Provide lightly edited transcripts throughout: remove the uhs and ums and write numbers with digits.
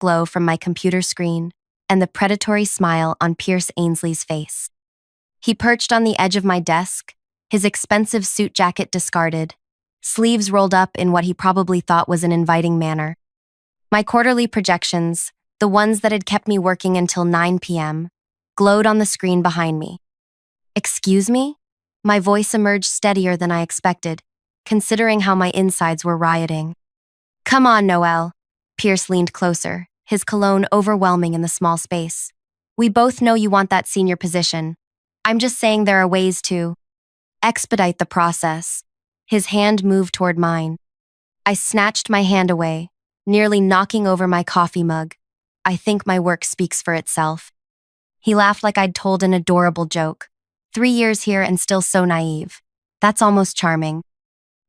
glow from my computer screen and the predatory smile on Pierce Ainsley's face. He perched on the edge of my desk, his expensive suit jacket discarded, sleeves rolled up in what he probably thought was an inviting manner. My quarterly projections, the ones that had kept me working until 9 p.m., glowed on the screen behind me. "Excuse me?" My voice emerged steadier than I expected, considering how my insides were rioting. "Come on, Noel." Pierce leaned closer, his cologne overwhelming in the small space. "We both know you want that senior position. I'm just saying there are ways to expedite the process." His hand moved toward mine. I snatched my hand away, nearly knocking over my coffee mug. "I think my work speaks for itself." He laughed like I'd told an adorable joke. 3 years here and still so naive. That's almost charming.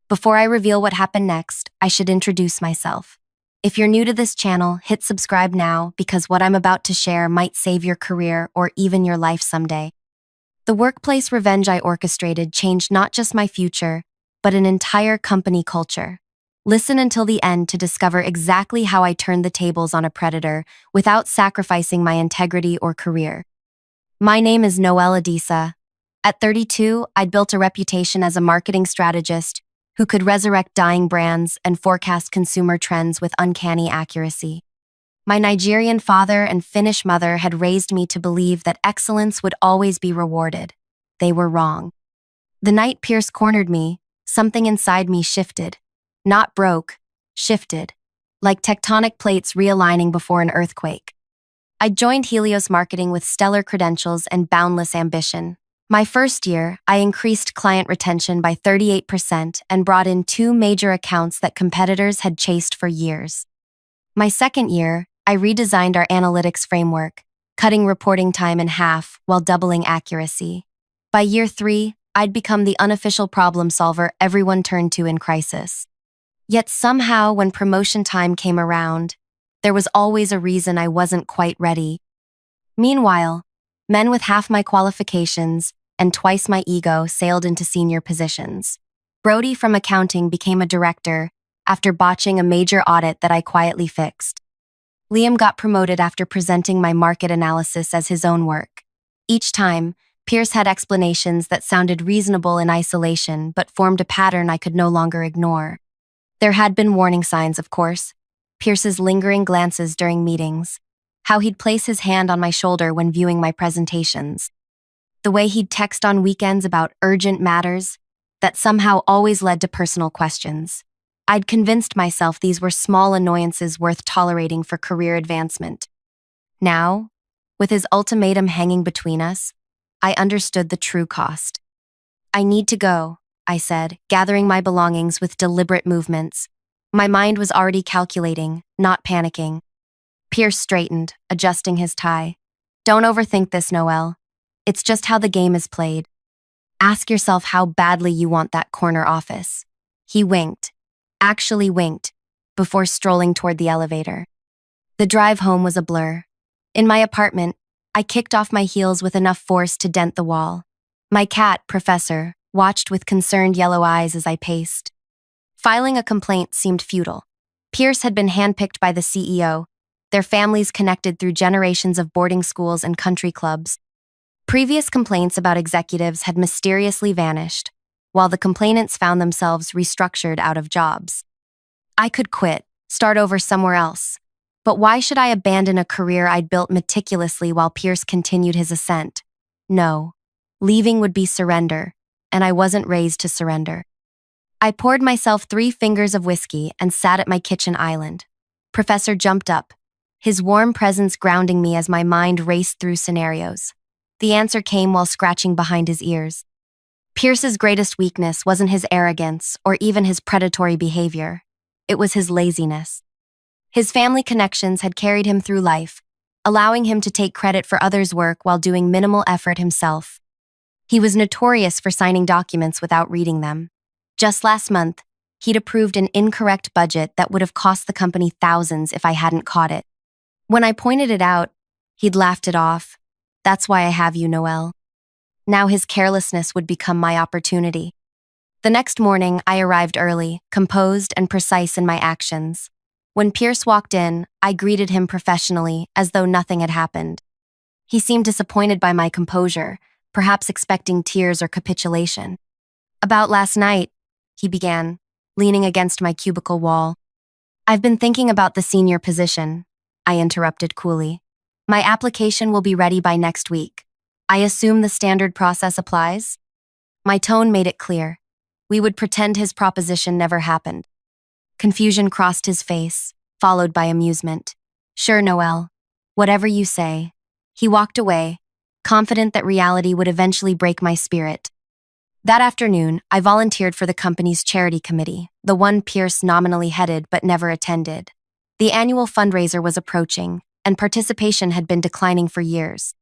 Before I reveal what happened next, I should introduce myself. If you're new to this channel, hit subscribe now because what I'm about to share might save your career or even your life someday. The workplace revenge I orchestrated changed not just my future, but an entire company culture. Listen until the end to discover exactly how I turned the tables on a predator without sacrificing my integrity or career. My name is Noel Adisa. At 32, I'd built a reputation as a marketing strategist who could resurrect dying brands and forecast consumer trends with uncanny accuracy. My Nigerian father and Finnish mother had raised me to believe that excellence would always be rewarded. They were wrong. The night Pierce cornered me, something inside me shifted. Not broke, shifted, like tectonic plates realigning before an earthquake. I joined Helios Marketing with stellar credentials and boundless ambition. My first year, I increased client retention by 38% and brought in 2 major accounts that competitors had chased for years. My second year, I redesigned our analytics framework, cutting reporting time in half while doubling accuracy. By year 3, I'd become the unofficial problem solver everyone turned to in crisis. Yet somehow, when promotion time came around, there was always a reason I wasn't quite ready. Meanwhile, men with half my qualifications and twice my ego sailed into senior positions. Brody from accounting became a director after botching a major audit that I quietly fixed. Liam got promoted after presenting my market analysis as his own work. Each time, Pierce had explanations that sounded reasonable in isolation but formed a pattern I could no longer ignore. There had been warning signs, of course. Pierce's lingering glances during meetings, how he'd place his hand on my shoulder when viewing my presentations, the way he'd text on weekends about urgent matters that somehow always led to personal questions. I'd convinced myself these were small annoyances worth tolerating for career advancement. Now, with his ultimatum hanging between us, I understood the true cost. "I need to go," I said, gathering my belongings with deliberate movements. My mind was already calculating, not panicking. Pierce straightened, adjusting his tie. "Don't overthink this, Noel. It's just how the game is played. Ask yourself how badly you want that corner office." He winked, actually winked, before strolling toward the elevator. The drive home was a blur. In my apartment, I kicked off my heels with enough force to dent the wall. My cat, Professor, watched with concerned yellow eyes as I paced. Filing a complaint seemed futile. Pierce had been handpicked by the CEO, their families connected through generations of boarding schools and country clubs. Previous complaints about executives had mysteriously vanished, while the complainants found themselves restructured out of jobs. I could quit, start over somewhere else. But why should I abandon a career I'd built meticulously while Pierce continued his ascent? No. Leaving would be surrender, and I wasn't raised to surrender. I poured myself 3 fingers of whiskey and sat at my kitchen island. Professor jumped up, his warm presence grounding me as my mind raced through scenarios. The answer came while scratching behind his ears. Pierce's greatest weakness wasn't his arrogance or even his predatory behavior. It was his laziness. His family connections had carried him through life, allowing him to take credit for others' work while doing minimal effort himself. He was notorious for signing documents without reading them. Just last month, he'd approved an incorrect budget that would have cost the company thousands if I hadn't caught it. When I pointed it out, he'd laughed it off. "That's why I have you, Noel." Now his carelessness would become my opportunity. The next morning, I arrived early, composed and precise in my actions. When Pierce walked in, I greeted him professionally, as though nothing had happened. He seemed disappointed by my composure, perhaps expecting tears or capitulation. "About last night," he began, leaning against my cubicle wall. "I've been thinking about the senior position," I interrupted coolly. "My application will be ready by next week. I assume the standard process applies?" My tone made it clear. We would pretend his proposition never happened. Confusion crossed his face, followed by amusement. "Sure, Noel. Whatever you say." He walked away, confident that reality would eventually break my spirit. That afternoon, I volunteered for the company's charity committee, the one Pierce nominally headed but never attended. The annual fundraiser was approaching, and participation had been declining for years.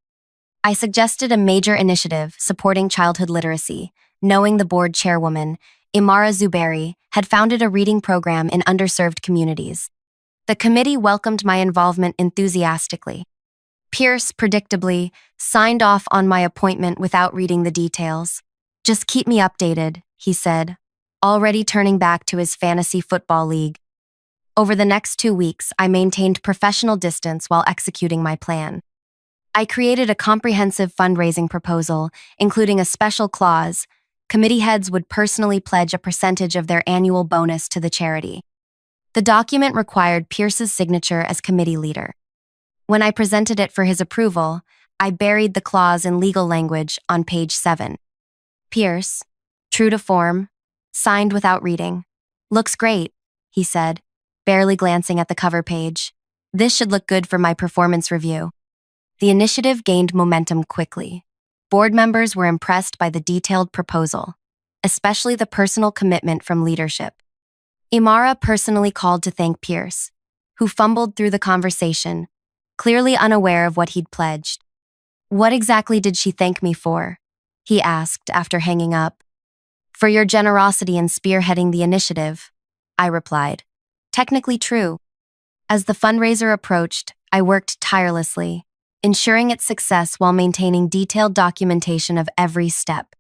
I suggested a major initiative supporting childhood literacy, knowing the board chairwoman, Imara Zuberi, had founded a reading program in underserved communities. The committee welcomed my involvement enthusiastically. Pierce, predictably, signed off on my appointment without reading the details. "Just keep me updated," he said, already turning back to his fantasy football league. Over the next 2 weeks, I maintained professional distance while executing my plan. I created a comprehensive fundraising proposal, including a special clause: committee heads would personally pledge a percentage of their annual bonus to the charity. The document required Pierce's signature as committee leader. When I presented it for his approval, I buried the clause in legal language on page 7. Pierce, true to form, signed without reading. "Looks great," he said, barely glancing at the cover page. "This should look good for my performance review." The initiative gained momentum quickly. Board members were impressed by the detailed proposal, especially the personal commitment from leadership. Imara personally called to thank Pierce, who fumbled through the conversation, clearly unaware of what he'd pledged. "What exactly did she thank me for?" he asked after hanging up. "For your generosity in spearheading the initiative," I replied. Technically true. As the fundraiser approached, I worked tirelessly, ensuring its success while maintaining detailed documentation of every step.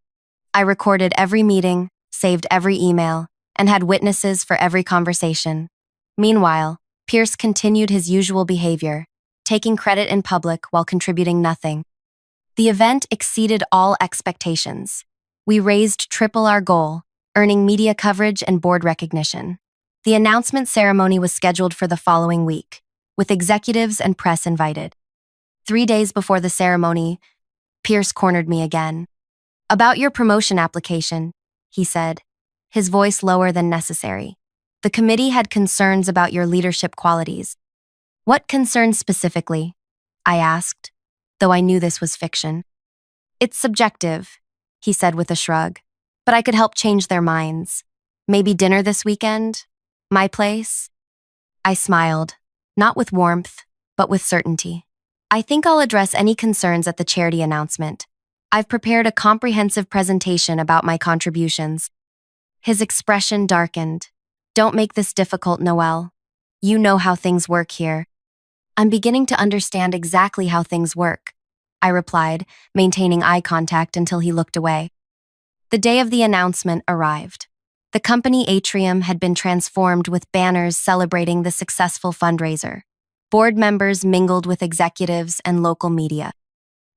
I recorded every meeting, saved every email, and had witnesses for every conversation. Meanwhile, Pierce continued his usual behavior, taking credit in public while contributing nothing. The event exceeded all expectations. We raised triple our goal, earning media coverage and board recognition. The announcement ceremony was scheduled for the following week, with executives and press invited. 3 days before the ceremony, Pierce cornered me again. "About your promotion application," he said, his voice lower than necessary. "The committee had concerns about your leadership qualities." "What concerns specifically?" I asked, though I knew this was fiction. "It's subjective," he said with a shrug, "but I could help change their minds. Maybe dinner this weekend? My place?" I smiled, not with warmth, but with certainty. "I think I'll address any concerns at the charity announcement. I've prepared a comprehensive presentation about my contributions." His expression darkened. "Don't make this difficult, Noel. You know how things work here." "I'm beginning to understand exactly how things work," I replied, maintaining eye contact until he looked away. The day of the announcement arrived. The company atrium had been transformed with banners celebrating the successful fundraiser. Board members mingled with executives and local media.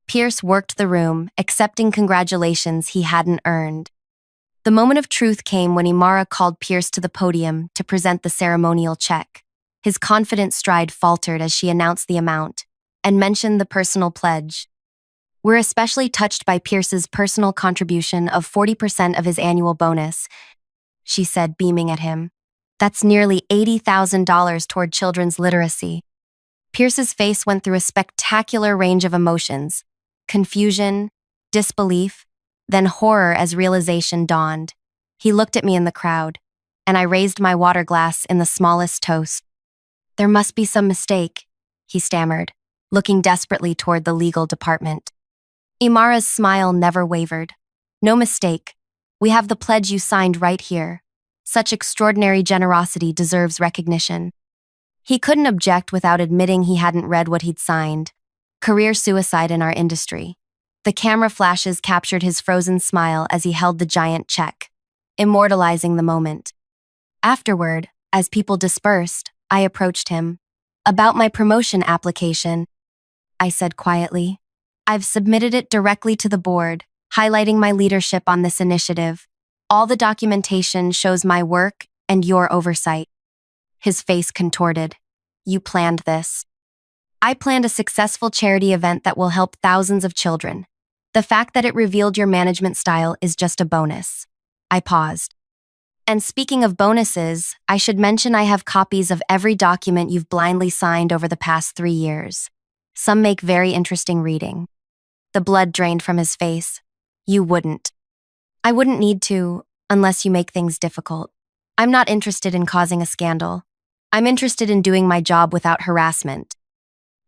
Pierce worked the room, accepting congratulations he hadn't earned. The moment of truth came when Imara called Pierce to the podium to present the ceremonial check. His confident stride faltered as she announced the amount and mentioned the personal pledge. "We're especially touched by Pierce's personal contribution of 40% of his annual bonus," she said, beaming at him. "That's nearly $80,000 toward children's literacy." Pierce's face went through a spectacular range of emotions: confusion, disbelief, then horror as realization dawned. He looked at me in the crowd, and I raised my water glass in the smallest toast. "There must be some mistake," he stammered, looking desperately toward the legal department. Imara's smile never wavered. "No mistake. We have the pledge you signed right here. Such extraordinary generosity deserves recognition." He couldn't object without admitting he hadn't read what he'd signed. Career suicide in our industry. The camera flashes captured his frozen smile as he held the giant check, immortalizing the moment. Afterward, as people dispersed, I approached him. About my promotion application, I said quietly. I've submitted it directly to the board, highlighting my leadership on this initiative. All the documentation shows my work and your oversight. His face contorted. You planned this. I planned a successful charity event that will help thousands of children. The fact that it revealed your management style is just a bonus. I paused. And speaking of bonuses, I should mention I have copies of every document you've blindly signed over the past 3 years. Some make very interesting reading. The blood drained from his face. You wouldn't. I wouldn't need to, unless you make things difficult. I'm not interested in causing a scandal. I'm interested in doing my job without harassment.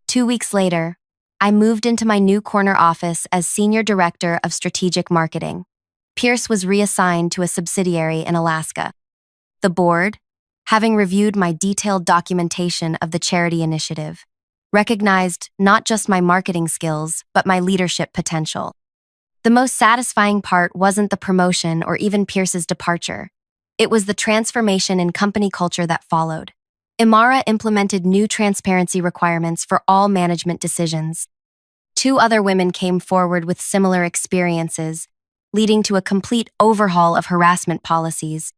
2 weeks later, I moved into my new corner office as Senior Director of Strategic Marketing. Pierce was reassigned to a subsidiary in Alaska. The board, having reviewed my detailed documentation of the charity initiative, recognized not just my marketing skills, but my leadership potential. The most satisfying part wasn't the promotion or even Pierce's departure. It was the transformation in company culture that followed. Imara implemented new transparency requirements for all management decisions. 2 other women came forward with similar experiences, leading to a complete overhaul of harassment policies.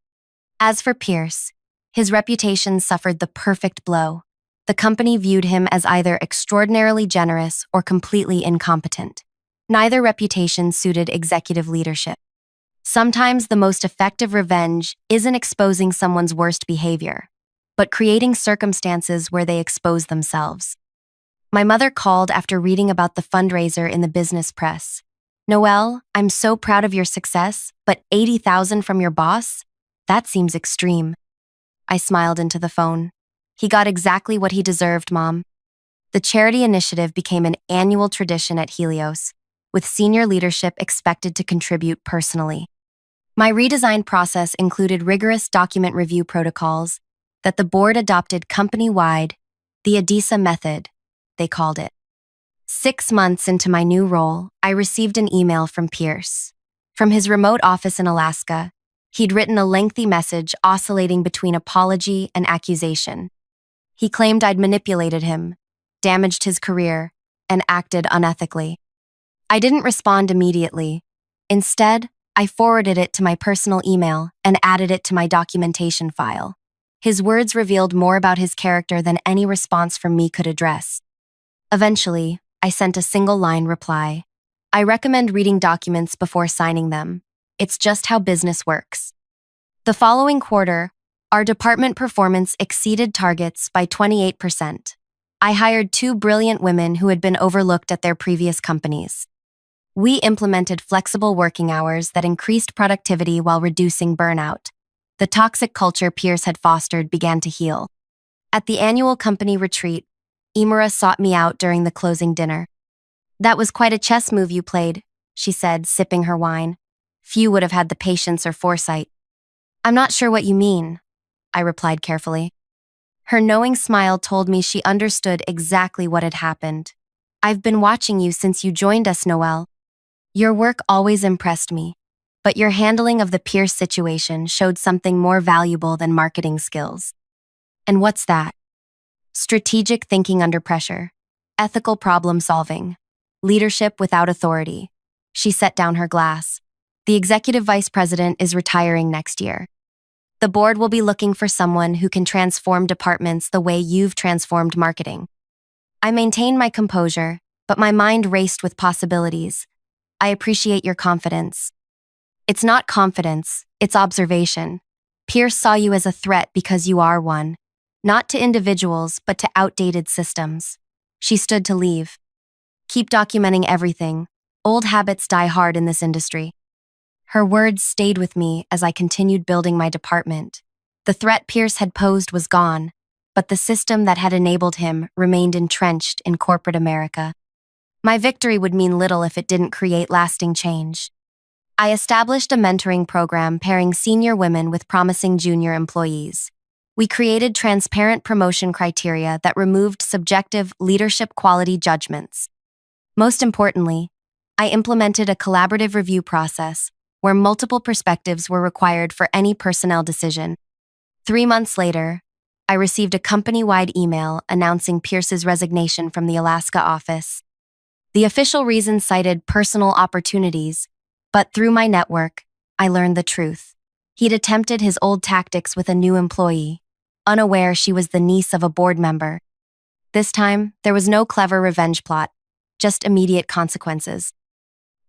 As for Pierce, his reputation suffered the perfect blow. The company viewed him as either extraordinarily generous or completely incompetent. Neither reputation suited executive leadership. Sometimes the most effective revenge isn't exposing someone's worst behavior, but creating circumstances where they expose themselves. My mother called after reading about the fundraiser in the business press. Noelle, I'm so proud of your success, but 80,000 from your boss? That seems extreme. I smiled into the phone. He got exactly what he deserved, Mom. The charity initiative became an annual tradition at Helios, with senior leadership expected to contribute personally. My redesign process included rigorous document review protocols that the board adopted company-wide, the ADISA method, they called it. 6 months into my new role, I received an email from Pierce. From his remote office in Alaska, he'd written a lengthy message oscillating between apology and accusation. He claimed I'd manipulated him, damaged his career, and acted unethically. I didn't respond immediately. Instead, I forwarded it to my personal email and added it to my documentation file. His words revealed more about his character than any response from me could address. Eventually, I sent a single-line reply. I recommend reading documents before signing them. It's just how business works. The following quarter, our department performance exceeded targets by 28%. I hired 2 brilliant women who had been overlooked at their previous companies. We implemented flexible working hours that increased productivity while reducing burnout. The toxic culture Pierce had fostered began to heal. At the annual company retreat, Imara sought me out during the closing dinner. That was quite a chess move you played, she said, sipping her wine. Few would have had the patience or foresight. I'm not sure what you mean, I replied carefully. Her knowing smile told me she understood exactly what had happened. I've been watching you since you joined us, Noelle. Your work always impressed me, but your handling of the Pierce situation showed something more valuable than marketing skills. And what's that? Strategic thinking under pressure, ethical problem solving, leadership without authority. She set down her glass. The executive vice president is retiring next year. The board will be looking for someone who can transform departments the way you've transformed marketing. I maintained my composure, but my mind raced with possibilities. I appreciate your confidence. It's not confidence, it's observation. Pierce saw you as a threat because you are one. Not to individuals, but to outdated systems. She stood to leave. Keep documenting everything. Old habits die hard in this industry. Her words stayed with me as I continued building my department. The threat Pierce had posed was gone, but the system that had enabled him remained entrenched in corporate America. My victory would mean little if it didn't create lasting change. I established a mentoring program pairing senior women with promising junior employees. We created transparent promotion criteria that removed subjective leadership quality judgments. Most importantly, I implemented a collaborative review process where multiple perspectives were required for any personnel decision. 3 months later, I received a company-wide email announcing Pierce's resignation from the Alaska office. The official reason cited personal opportunities, but through my network, I learned the truth. He'd attempted his old tactics with a new employee, unaware she was the niece of a board member. This time, there was no clever revenge plot, just immediate consequences.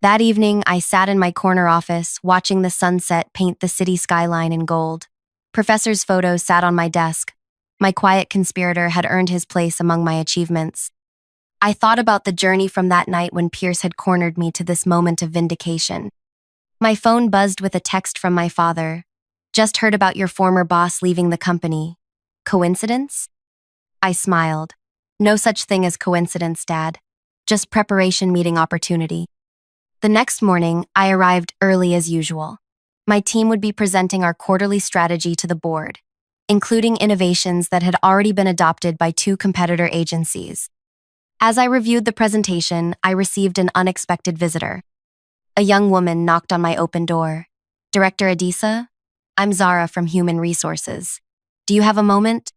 That evening, I sat in my corner office, watching the sunset paint the city skyline in gold. Professor's photos sat on my desk. My quiet conspirator had earned his place among my achievements. I thought about the journey from that night when Pierce had cornered me to this moment of vindication. My phone buzzed with a text from my father. Just heard about your former boss leaving the company. Coincidence? I smiled. No such thing as coincidence, Dad. Just preparation meeting opportunity. The next morning, I arrived early as usual. My team would be presenting our quarterly strategy to the board, including innovations that had already been adopted by 2 competitor agencies. As I reviewed the presentation, I received an unexpected visitor. A young woman knocked on my open door. Director Adisa? I'm Zara from Human Resources. Do you have a moment?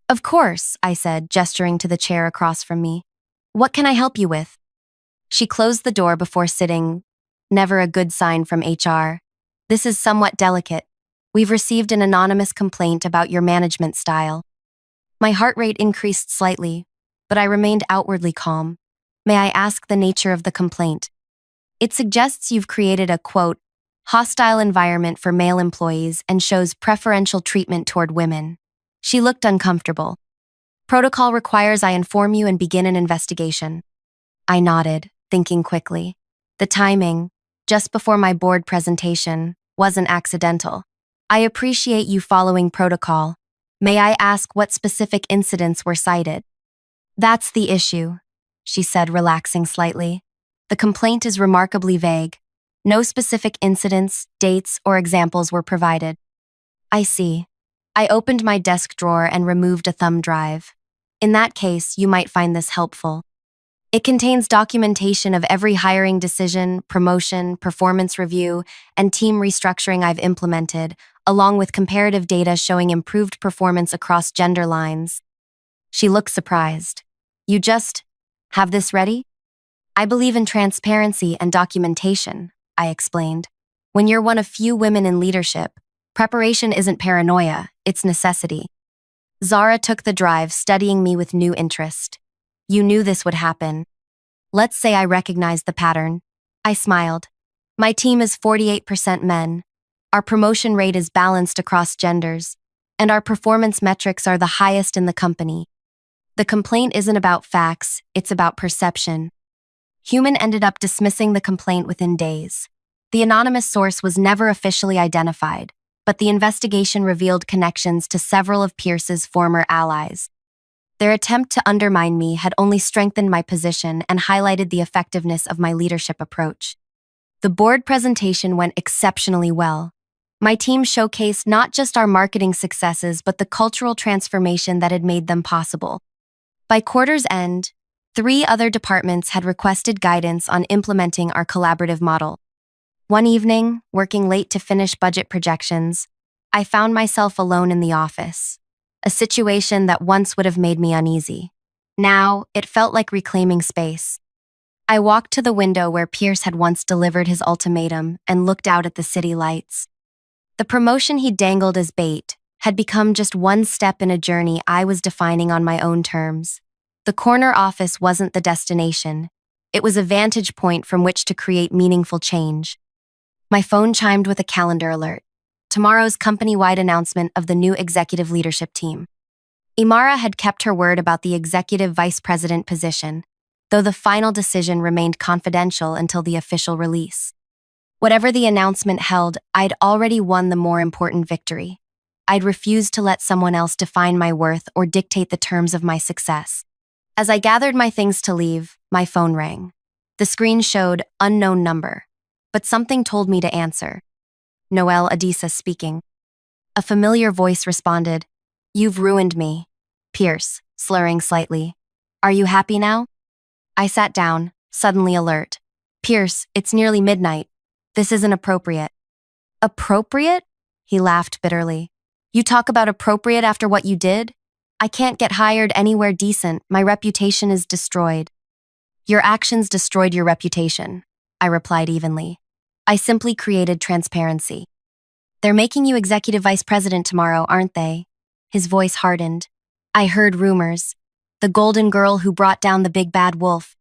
Of course, I said, gesturing to the chair across from me. What can I help you with? She closed the door before sitting. Never a good sign from HR. This is somewhat delicate. We've received an anonymous complaint about your management style. My heart rate increased slightly, but I remained outwardly calm. May I ask the nature of the complaint? It suggests you've created a, quote, hostile environment for male employees and shows preferential treatment toward women. She looked uncomfortable. Protocol requires I inform you and begin an investigation. I nodded, thinking quickly. The timing, just before my board presentation, wasn't accidental. I appreciate you following protocol. May I ask what specific incidents were cited? That's the issue, she said, relaxing slightly. The complaint is remarkably vague. No specific incidents, dates, or examples were provided. I see. I opened my desk drawer and removed a thumb drive. In that case, you might find this helpful. It contains documentation of every hiring decision, promotion, performance review, and team restructuring I've implemented, along with comparative data showing improved performance across gender lines. She looked surprised. You just have this ready? I believe in transparency and documentation, I explained. When you're one of few women in leadership, preparation isn't paranoia, it's necessity. Zara took the drive, studying me with new interest. You knew this would happen. Let's say I recognized the pattern. I smiled. My team is 48% men. Our promotion rate is balanced across genders, and our performance metrics are the highest in the company. The complaint isn't about facts, it's about perception. Human ended up dismissing the complaint within days. The anonymous source was never officially identified, but the investigation revealed connections to several of Pierce's former allies. Their attempt to undermine me had only strengthened my position and highlighted the effectiveness of my leadership approach. The board presentation went exceptionally well. My team showcased not just our marketing successes, but the cultural transformation that had made them possible. By quarter's end, 3 other departments had requested guidance on implementing our collaborative model. One evening, working late to finish budget projections, I found myself alone in the office, a situation that once would have made me uneasy. Now, it felt like reclaiming space. I walked to the window where Pierce had once delivered his ultimatum and looked out at the city lights. The promotion he dangled as bait had become just one step in a journey I was defining on my own terms. The corner office wasn't the destination. It was a vantage point from which to create meaningful change. My phone chimed with a calendar alert. Tomorrow's company-wide announcement of the new executive leadership team. Imara had kept her word about the executive vice president position, though the final decision remained confidential until the official release. Whatever the announcement held, I'd already won the more important victory. I'd refused to let someone else define my worth or dictate the terms of my success. As I gathered my things to leave, my phone rang. The screen showed unknown number, but something told me to answer. Noelle Adisa speaking. A familiar voice responded, "You've ruined me." Pierce, slurring slightly. "Are you happy now?" I sat down, suddenly alert. "Pierce, it's nearly midnight. This isn't appropriate." "Appropriate?" He laughed bitterly. You talk about appropriate after what you did? I can't get hired anywhere decent. My reputation is destroyed. Your actions destroyed your reputation, I replied evenly. I simply created transparency. They're making you executive vice president tomorrow, aren't they? His voice hardened. I heard rumors. The golden girl who brought down the big bad wolf.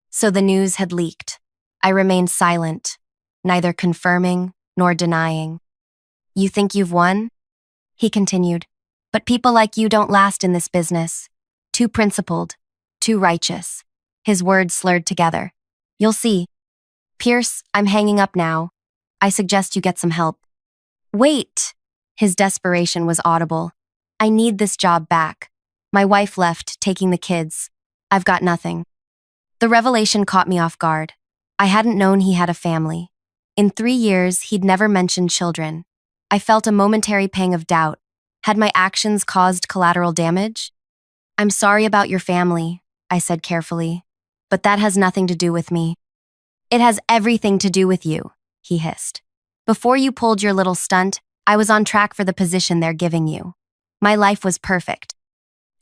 So the news had leaked. I remained silent, neither confirming nor denying. You think you've won? He continued. But people like you don't last in this business. Too principled, too righteous. His words slurred together. You'll see. Pierce, I'm hanging up now. I suggest you get some help. Wait! His desperation was audible. I need this job back. My wife left, taking the kids. I've got nothing. The revelation caught me off guard. I hadn't known he had a family. In 3 years, he'd never mentioned children. I felt a momentary pang of doubt. Had my actions caused collateral damage? I'm sorry about your family, I said carefully, but that has nothing to do with me. It has everything to do with you, he hissed. Before you pulled your little stunt, I was on track for the position they're giving you. My life was perfect.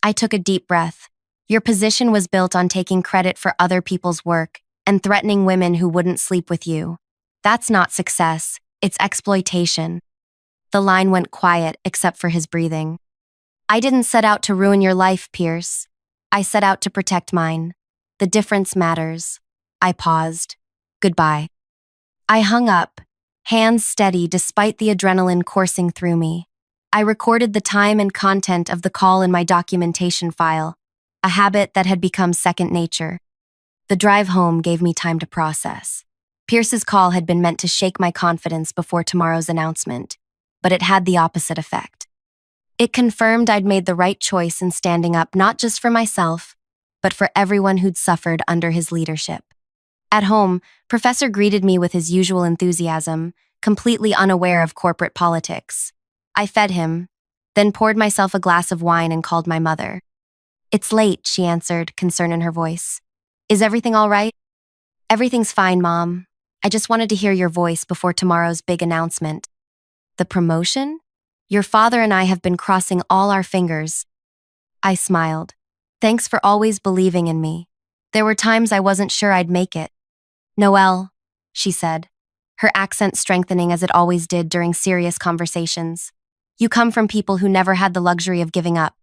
I took a deep breath. Your position was built on taking credit for other people's work and threatening women who wouldn't sleep with you. That's not success, it's exploitation. The line went quiet except for his breathing. I didn't set out to ruin your life, Pierce. I set out to protect mine. The difference matters. I paused. Goodbye. I hung up, hands steady despite the adrenaline coursing through me. I recorded the time and content of the call in my documentation file, a habit that had become second nature. The drive home gave me time to process. Pierce's call had been meant to shake my confidence before tomorrow's announcement, but it had the opposite effect. It confirmed I'd made the right choice in standing up not just for myself, but for everyone who'd suffered under his leadership. At home, Professor greeted me with his usual enthusiasm, completely unaware of corporate politics. I fed him, then poured myself a glass of wine and called my mother. It's late, she answered, concern in her voice. Is everything all right? Everything's fine, Mom. I just wanted to hear your voice before tomorrow's big announcement. The promotion? Your father and I have been crossing all our fingers. I smiled. Thanks for always believing in me. There were times I wasn't sure I'd make it. Noelle, she said, her accent strengthening as it always did during serious conversations. You come from people who never had the luxury of giving up.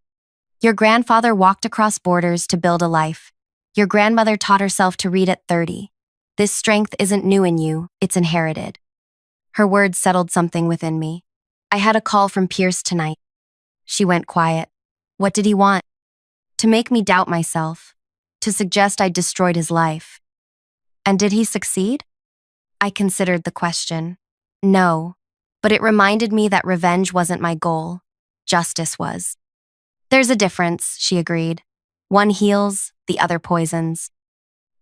Your grandfather walked across borders to build a life. Your grandmother taught herself to read at 30. This strength isn't new in you, it's inherited. Her words settled something within me. I had a call from Pierce tonight. She went quiet. What did he want? To make me doubt myself. To suggest I'd destroyed his life. And did he succeed? I considered the question. No, but it reminded me that revenge wasn't my goal. Justice was. There's a difference, she agreed. One heals, the other poisons.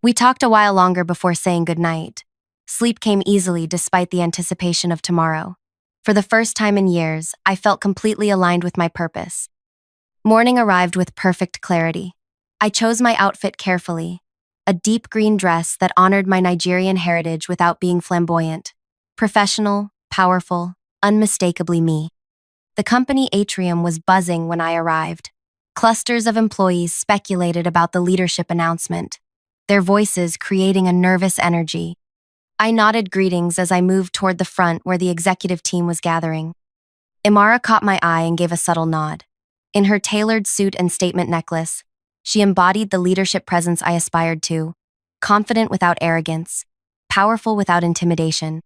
We talked a while longer before saying goodnight. Sleep came easily despite the anticipation of tomorrow. For the first time in years, I felt completely aligned with my purpose. Morning arrived with perfect clarity. I chose my outfit carefully, a deep green dress that honored my Nigerian heritage without being flamboyant. Professional, powerful, unmistakably me. The company atrium was buzzing when I arrived. Clusters of employees speculated about the leadership announcement, their voices creating a nervous energy. I nodded greetings as I moved toward the front where the executive team was gathering. Imara caught my eye and gave a subtle nod. In her tailored suit and statement necklace, she embodied the leadership presence I aspired to, confident without arrogance, powerful without intimidation.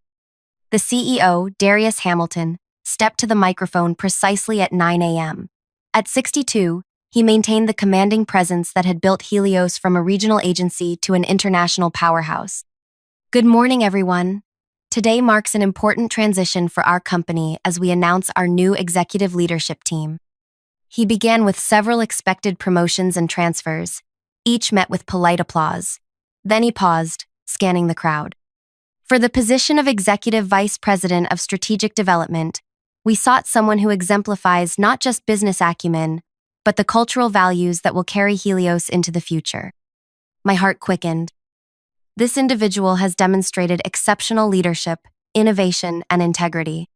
The CEO, Darius Hamilton, stepped to the microphone precisely at 9 a.m. At 62, he maintained the commanding presence that had built Helios from a regional agency to an international powerhouse. Good morning, everyone. Today marks an important transition for our company as we announce our new executive leadership team. He began with several expected promotions and transfers, each met with polite applause. Then he paused, scanning the crowd. For the position of Executive Vice President of Strategic Development, we sought someone who exemplifies not just business acumen, but the cultural values that will carry Helios into the future. My heart quickened. This individual has demonstrated exceptional leadership, innovation, and integrity.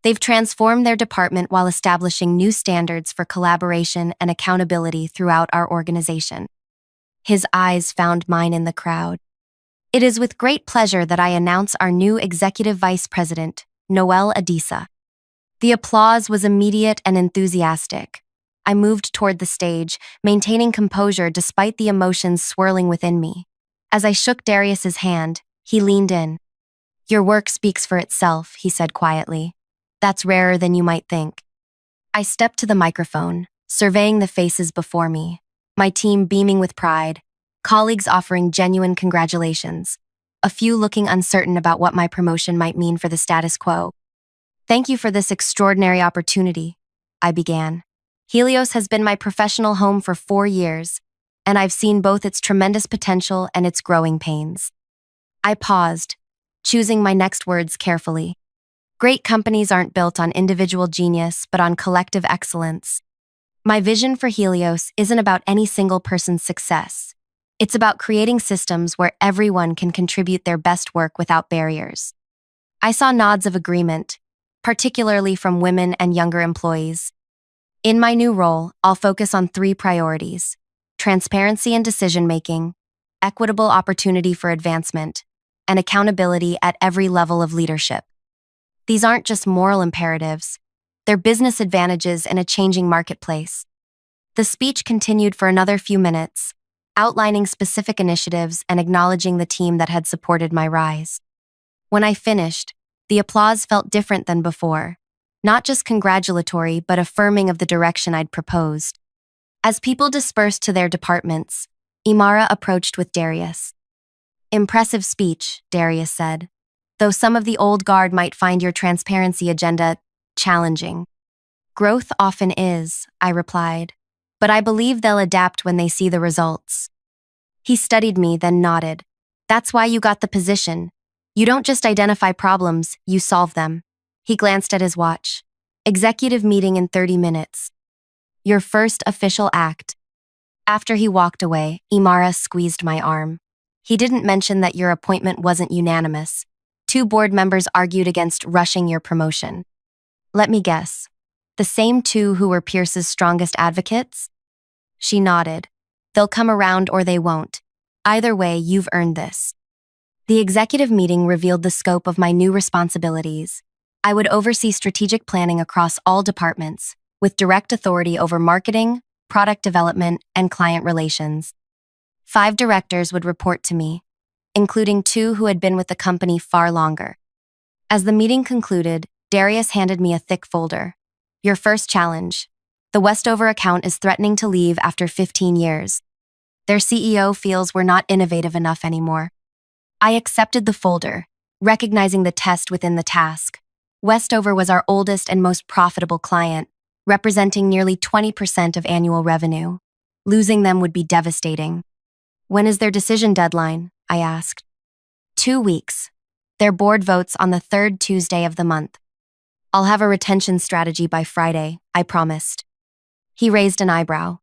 They've transformed their department while establishing new standards for collaboration and accountability throughout our organization. His eyes found mine in the crowd. It is with great pleasure that I announce our new Executive Vice President, Noel Adisa. The applause was immediate and enthusiastic. I moved toward the stage, maintaining composure despite the emotions swirling within me. As I shook Darius's hand, he leaned in. "Your work speaks for itself," he said quietly. "That's rarer than you might think." I stepped to the microphone, surveying the faces before me, my team beaming with pride, colleagues offering genuine congratulations, a few looking uncertain about what my promotion might mean for the status quo. "Thank you for this extraordinary opportunity," I began. "Helios has been my professional home for 4 years, and I've seen both its tremendous potential and its growing pains." I paused, choosing my next words carefully. Great companies aren't built on individual genius, but on collective excellence. My vision for Helios isn't about any single person's success. It's about creating systems where everyone can contribute their best work without barriers. I saw nods of agreement, particularly from women and younger employees. In my new role, I'll focus on 3 priorities: transparency in decision-making, equitable opportunity for advancement, and accountability at every level of leadership. These aren't just moral imperatives, they're business advantages in a changing marketplace. The speech continued for another few minutes, outlining specific initiatives and acknowledging the team that had supported my rise. When I finished, the applause felt different than before, not just congratulatory but affirming of the direction I'd proposed. As people dispersed to their departments, Imara approached with Darius. "Impressive speech," Darius said, "though some of the old guard might find your transparency agenda challenging." "Growth often is," I replied, "but I believe they'll adapt when they see the results." He studied me, then nodded. "That's why you got the position. You don't just identify problems, you solve them." He glanced at his watch. "Executive meeting in 30 minutes. Your first official act." After he walked away, Imara squeezed my arm. "He didn't mention that your appointment wasn't unanimous. 2 board members argued against rushing your promotion." "Let me guess. The same 2 who were Pierce's strongest advocates?" She nodded. "They'll come around or they won't. Either way, you've earned this." The executive meeting revealed the scope of my new responsibilities. I would oversee strategic planning across all departments, with direct authority over marketing, product development, and client relations. 5 directors would report to me, including 2 who had been with the company far longer. As the meeting concluded, Darius handed me a thick folder. "Your first challenge. The Westover account is threatening to leave after 15 years. Their CEO feels we're not innovative enough anymore." I accepted the folder, recognizing the test within the task. Westover was our oldest and most profitable client, representing nearly 20% of annual revenue. Losing them would be devastating. "When is their decision deadline?" I asked. 2 weeks. Their board votes on the 3rd Tuesday of the month. "I'll have a retention strategy by Friday," I promised. He raised an eyebrow.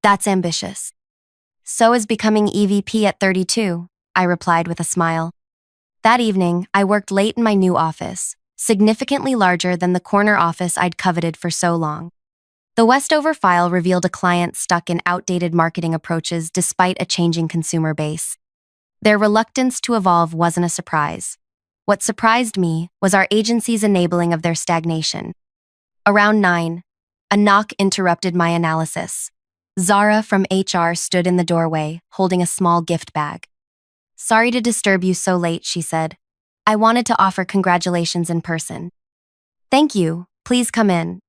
"That's ambitious." "So is becoming EVP at 32, I replied with a smile. That evening, I worked late in my new office, significantly larger than the corner office I'd coveted for so long. The Westover file revealed a client stuck in outdated marketing approaches despite a changing consumer base. Their reluctance to evolve wasn't a surprise. What surprised me was our agency's enabling of their stagnation. Around 9, a knock interrupted my analysis. Zara from HR stood in the doorway, holding a small gift bag. "Sorry to disturb you so late," she said. "I wanted to offer congratulations in person." "Thank you. Please come in."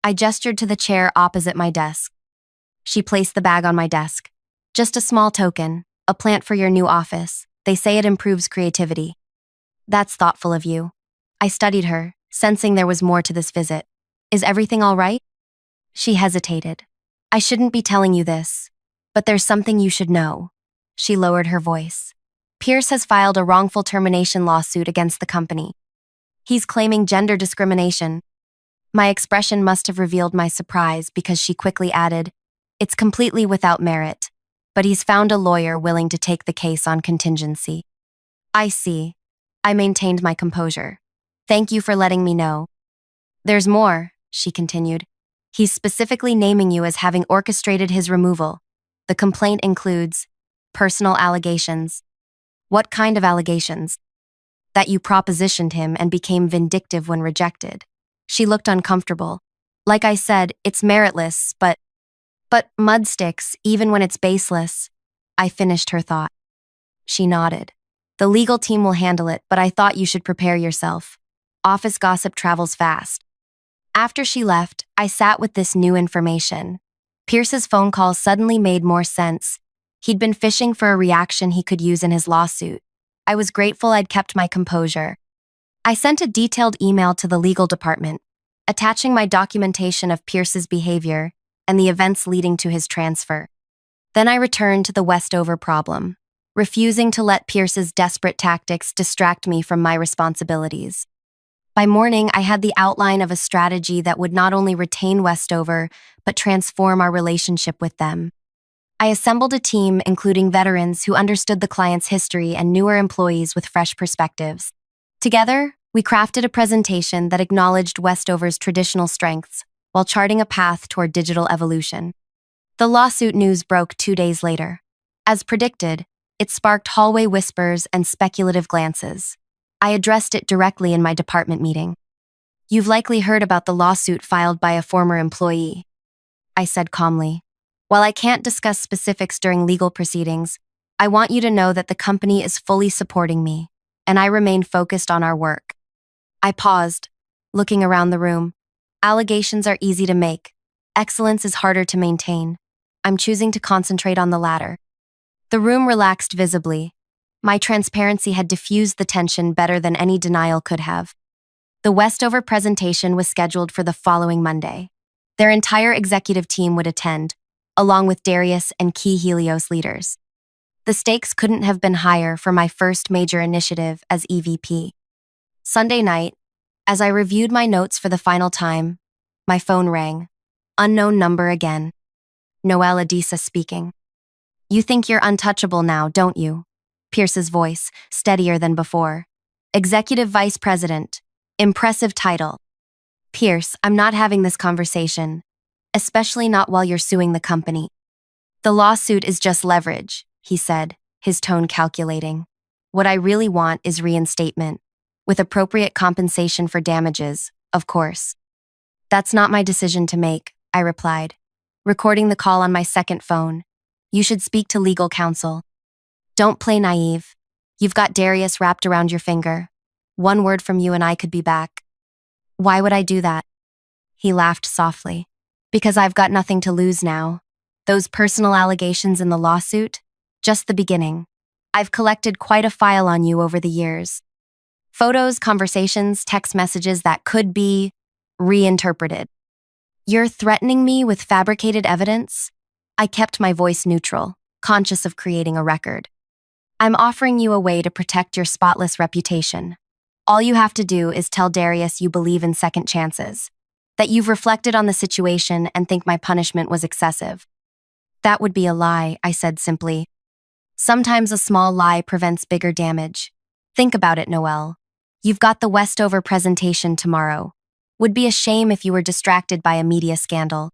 I gestured to the chair opposite my desk. She placed the bag on my desk. "Just a small token, a plant for your new office. They say it improves creativity." "That's thoughtful of you." I studied her, sensing there was more to this visit. "Is everything all right?" She hesitated. "I shouldn't be telling you this, but there's something you should know." She lowered her voice. "Pierce has filed a wrongful termination lawsuit against the company. He's claiming gender discrimination." My expression must have revealed my surprise because she quickly added, "It's completely without merit, but he's found a lawyer willing to take the case on contingency." "I see." I maintained my composure. "Thank you for letting me know." There's more, she continued. He's specifically naming you as having orchestrated his removal. The complaint includes personal allegations. What kind of allegations? That you propositioned him and became vindictive when rejected. She looked uncomfortable. Like I said, it's meritless, but mud sticks, even when it's baseless. I finished her thought. She nodded. The legal team will handle it, but I thought you should prepare yourself. Office gossip travels fast. After she left, I sat with this new information. Pierce's phone call suddenly made more sense. He'd been fishing for a reaction he could use in his lawsuit. I was grateful I'd kept my composure. I sent a detailed email to the legal department, attaching my documentation of Pierce's behavior and the events leading to his transfer. Then I returned to the Westover problem, refusing to let Pierce's desperate tactics distract me from my responsibilities. By morning, I had the outline of a strategy that would not only retain Westover, but transform our relationship with them. I assembled a team including veterans who understood the client's history and newer employees with fresh perspectives. Together, we crafted a presentation that acknowledged Westover's traditional strengths while charting a path toward digital evolution. The lawsuit news broke 2 days later. As predicted, it sparked hallway whispers and speculative glances. I addressed it directly in my department meeting. You've likely heard about the lawsuit filed by a former employee, I said calmly. While I can't discuss specifics during legal proceedings, I want you to know that the company is fully supporting me, and I remain focused on our work. I paused, looking around the room. Allegations are easy to make. Excellence is harder to maintain. I'm choosing to concentrate on the latter. The room relaxed visibly. My transparency had diffused the tension better than any denial could have. The Westover presentation was scheduled for the following Monday. Their entire executive team would attend, along with Darius and key Helios leaders. The stakes couldn't have been higher for my first major initiative as EVP. Sunday night, as I reviewed my notes for the final time, my phone rang. Unknown number again. Noelle Adisa speaking. You think you're untouchable now, don't you? Pierce's voice, steadier than before. Executive Vice President. Impressive title. Pierce, I'm not having this conversation. Especially not while you're suing the company. The lawsuit is just leverage, he said, his tone calculating. What I really want is reinstatement, with appropriate compensation for damages, of course. That's not my decision to make, I replied, recording the call on my second phone. You should speak to legal counsel. Don't play naive. You've got Darius wrapped around your finger. One word from you and I could be back. Why would I do that? He laughed softly. Because I've got nothing to lose now. Those personal allegations in the lawsuit? Just the beginning. I've collected quite a file on you over the years. Photos, conversations, text messages that could be reinterpreted. You're threatening me with fabricated evidence? I kept my voice neutral, conscious of creating a record. I'm offering you a way to protect your spotless reputation. All you have to do is tell Darius you believe in second chances, that you've reflected on the situation and think my punishment was excessive. That would be a lie, I said simply. Sometimes a small lie prevents bigger damage. Think about it, Noelle. You've got the Westover presentation tomorrow. Would be a shame if you were distracted by a media scandal.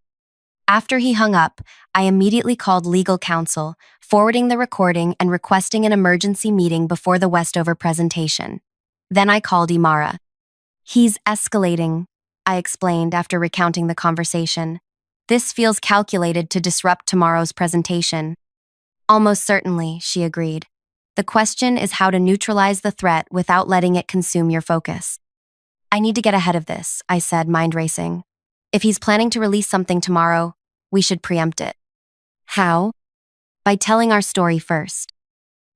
After he hung up, I immediately called legal counsel, forwarding the recording and requesting an emergency meeting before the Westover presentation. Then I called Imara. He's escalating, I explained after recounting the conversation. This feels calculated to disrupt tomorrow's presentation. Almost certainly, she agreed. The question is how to neutralize the threat without letting it consume your focus. I need to get ahead of this, I said, mind racing. If he's planning to release something tomorrow, we should preempt it. How? By telling our story first.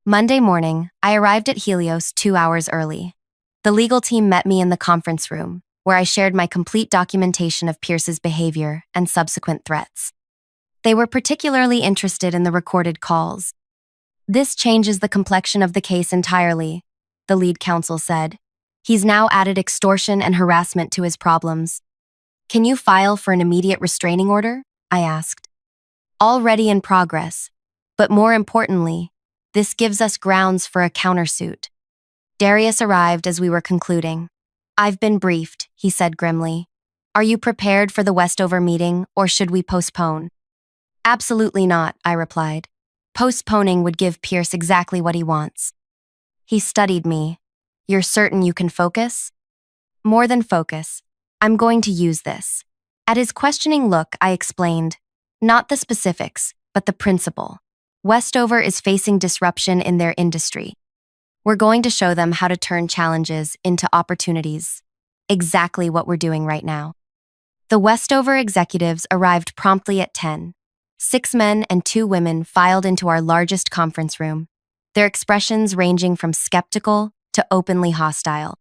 Monday morning, I arrived at Helios 2 hours early. The legal team met me in the conference room, where I shared my complete documentation of Pierce's behavior and subsequent threats. They were particularly interested in the recorded calls. This changes the complexion of the case entirely, the lead counsel said. He's now added extortion and harassment to his problems. Can you file for an immediate restraining order? I asked. Already in progress, but more importantly, this gives us grounds for a countersuit. Darius arrived as we were concluding. I've been briefed, he said grimly. Are you prepared for the Westover meeting, or should we postpone? Absolutely not, I replied. Postponing would give Pierce exactly what he wants. He studied me. You're certain you can focus? More than focus. I'm going to use this. At his questioning look, I explained, not the specifics, but the principle. Westover is facing disruption in their industry. We're going to show them how to turn challenges into opportunities. Exactly what we're doing right now. The Westover executives arrived promptly at 10. 6 men and 2 women filed into our largest conference room, their expressions ranging from skeptical to openly hostile.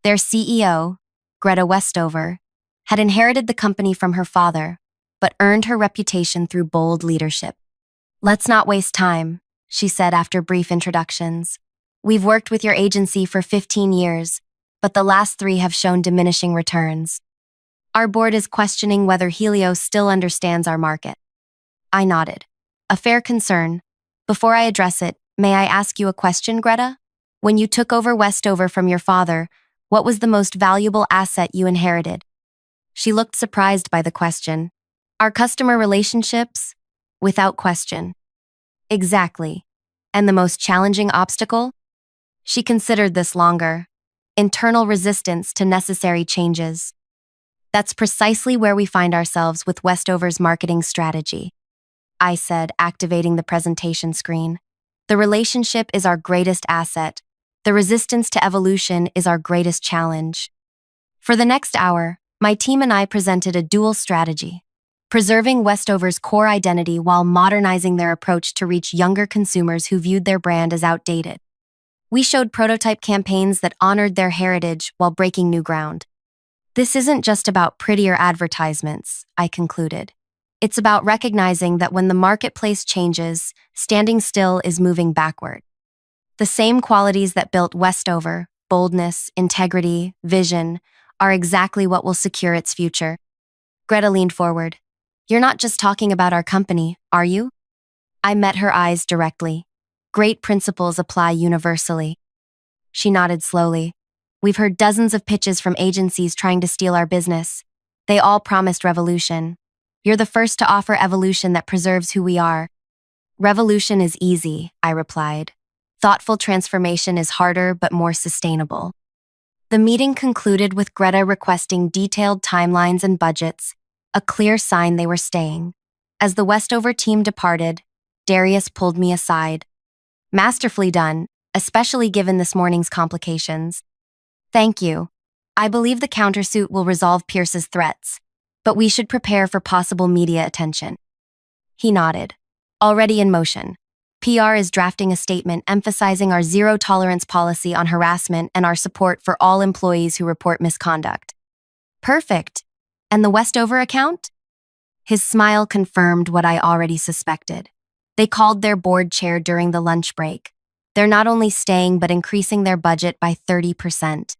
Their CEO, Greta Westover, had inherited the company from her father, but earned her reputation through bold leadership. Let's not waste time, she said after brief introductions. We've worked with your agency for 15 years, but the last 3 have shown diminishing returns. Our board is questioning whether Helios still understands our market. I nodded. A fair concern. Before I address it, may I ask you a question, Greta? When you took over Westover from your father, what was the most valuable asset you inherited? She looked surprised by the question. Our customer relationships? Without question. Exactly. And the most challenging obstacle? She considered this longer. Internal resistance to necessary changes. That's precisely where we find ourselves with Westover's marketing strategy, I said, activating the presentation screen. The relationship is our greatest asset. The resistance to evolution is our greatest challenge. For the next hour, my team and I presented a dual strategy, preserving Westover's core identity while modernizing their approach to reach younger consumers who viewed their brand as outdated. We showed prototype campaigns that honored their heritage while breaking new ground. This isn't just about prettier advertisements, I concluded. It's about recognizing that when the marketplace changes, standing still is moving backward. The same qualities that built Westover, boldness, integrity, vision, are exactly what will secure its future. Greta leaned forward. You're not just talking about our company, are you? I met her eyes directly. Great principles apply universally. She nodded slowly. We've heard dozens of pitches from agencies trying to steal our business. They all promised revolution. You're the first to offer evolution that preserves who we are. Revolution is easy, I replied. Thoughtful transformation is harder but more sustainable. The meeting concluded with Greta requesting detailed timelines and budgets, a clear sign they were staying. As the Westover team departed, Darius pulled me aside. Masterfully done, especially given this morning's complications. Thank you. I believe the countersuit will resolve Pierce's threats, but we should prepare for possible media attention. He nodded. Already in motion. PR is drafting a statement emphasizing our zero-tolerance policy on harassment and our support for all employees who report misconduct. Perfect. And the Westover account? His smile confirmed what I already suspected. They called their board chair during the lunch break. They're not only staying but increasing their budget by 30%.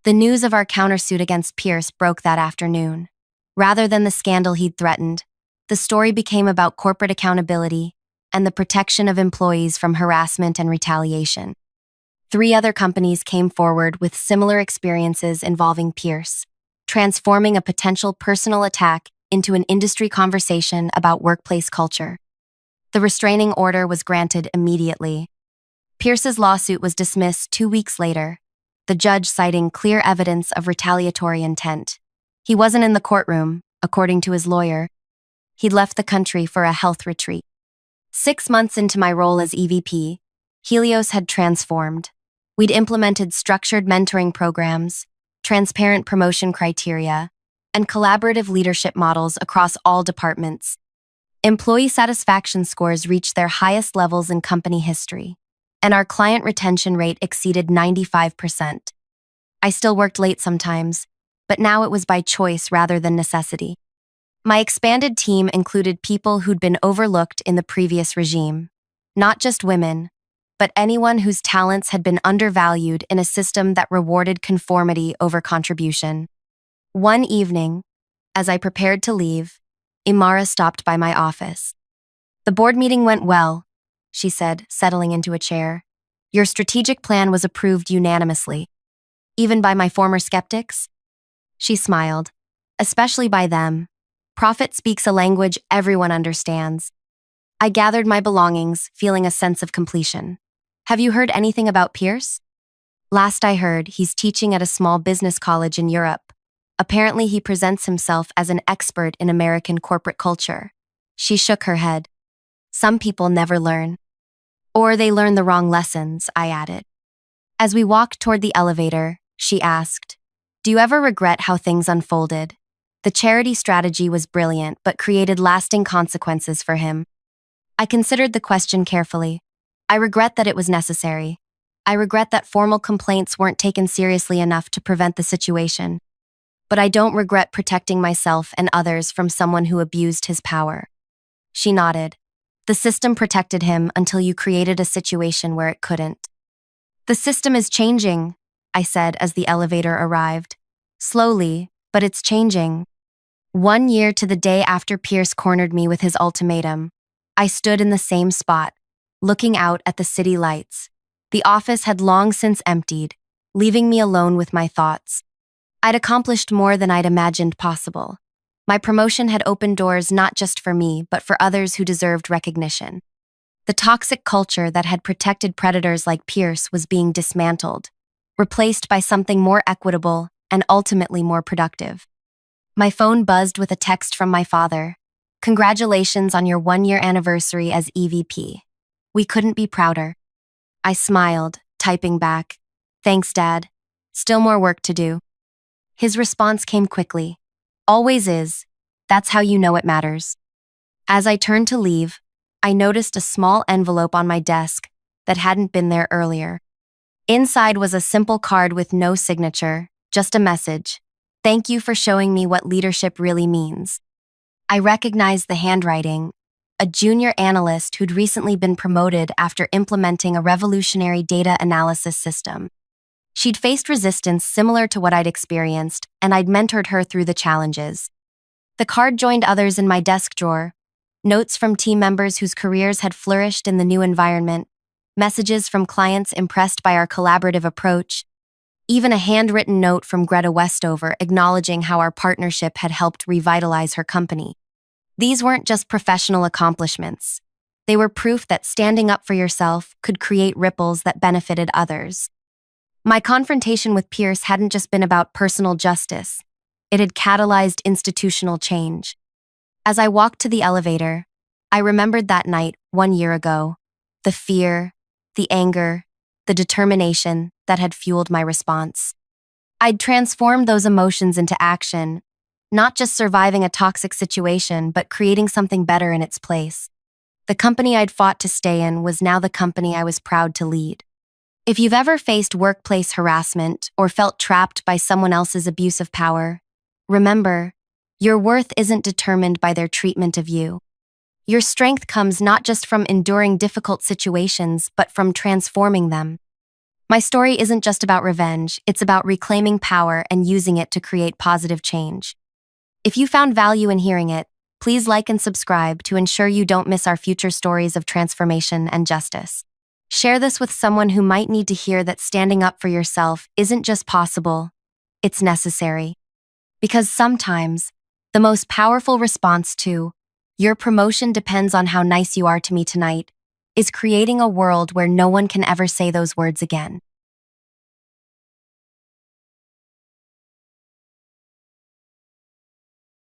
The news of our countersuit against Pierce broke that afternoon. Rather than the scandal he'd threatened, the story became about corporate accountability and the protection of employees from harassment and retaliation. 3 other companies came forward with similar experiences involving Pierce, transforming a potential personal attack into an industry conversation about workplace culture. The restraining order was granted immediately. Pierce's lawsuit was dismissed 2 weeks later, the judge citing clear evidence of retaliatory intent. He wasn't in the courtroom, according to his lawyer. He'd left the country for a health retreat. 6 months into my role as EVP, Helios had transformed. We'd implemented structured mentoring programs, transparent promotion criteria, and collaborative leadership models across all departments. Employee satisfaction scores reached their highest levels in company history, and our client retention rate exceeded 95%. I still worked late sometimes, but now it was by choice rather than necessity. My expanded team included people who'd been overlooked in the previous regime. Not just women, but anyone whose talents had been undervalued in a system that rewarded conformity over contribution. One evening, as I prepared to leave, Imara stopped by my office. The board meeting went well, she said, settling into a chair. Your strategic plan was approved unanimously. Even by my former skeptics? She smiled. especially by them. Profit speaks a language everyone understands. I gathered my belongings, feeling a sense of completion. Have you heard anything about Pierce? Last I heard, he's teaching at a small business college in Europe. Apparently, he presents himself as an expert in American corporate culture. She shook her head. Some people never learn. Or they learn the wrong lessons, I added. As we walked toward the elevator, she asked, "Do you ever regret how things unfolded?" The charity strategy was brilliant, but created lasting consequences for him. I considered the question carefully. I regret that it was necessary. I regret that formal complaints weren't taken seriously enough to prevent the situation. But I don't regret protecting myself and others from someone who abused his power. She nodded. The system protected him until you created a situation where it couldn't. The system is changing, I said as the elevator arrived. Slowly, but it's changing. 1 year to the day after Pierce cornered me with his ultimatum, I stood in the same spot, looking out at the city lights. The office had long since emptied, leaving me alone with my thoughts. I'd accomplished more than I'd imagined possible. My promotion had opened doors not just for me, but for others who deserved recognition. The toxic culture that had protected predators like Pierce was being dismantled, replaced by something more equitable and ultimately more productive. My phone buzzed with a text from my father. "Congratulations on your 1-year anniversary as EVP. We couldn't be prouder." I smiled, typing back, "Thanks, Dad. Still more work to do." His response came quickly. "Always is. That's how you know it matters." As I turned to leave, I noticed a small envelope on my desk that hadn't been there earlier. Inside was a simple card with no signature, just a message. "Thank you for showing me what leadership really means." I recognized the handwriting, a junior analyst who'd recently been promoted after implementing a revolutionary data analysis system. She'd faced resistance similar to what I'd experienced, and I'd mentored her through the challenges. The card joined others in my desk drawer, notes from team members whose careers had flourished in the new environment, messages from clients impressed by our collaborative approach, even a handwritten note from Greta Westover acknowledging how our partnership had helped revitalize her company. These weren't just professional accomplishments. They were proof that standing up for yourself could create ripples that benefited others. My confrontation with Pierce hadn't just been about personal justice. It had catalyzed institutional change. As I walked to the elevator, I remembered that night 1 year ago, the fear, the anger, the determination that had fueled my response. I'd transformed those emotions into action, not just surviving a toxic situation, but creating something better in its place. The company I'd fought to stay in was now the company I was proud to lead. If you've ever faced workplace harassment or felt trapped by someone else's abuse of power, remember, your worth isn't determined by their treatment of you. Your strength comes not just from enduring difficult situations, but from transforming them. My story isn't just about revenge, it's about reclaiming power and using it to create positive change. If you found value in hearing it, please like and subscribe to ensure you don't miss our future stories of transformation and justice. Share this with someone who might need to hear that standing up for yourself isn't just possible, it's necessary. Because sometimes, the most powerful response to, "Your promotion depends on how nice you are to me tonight," is creating a world where no one can ever say those words again.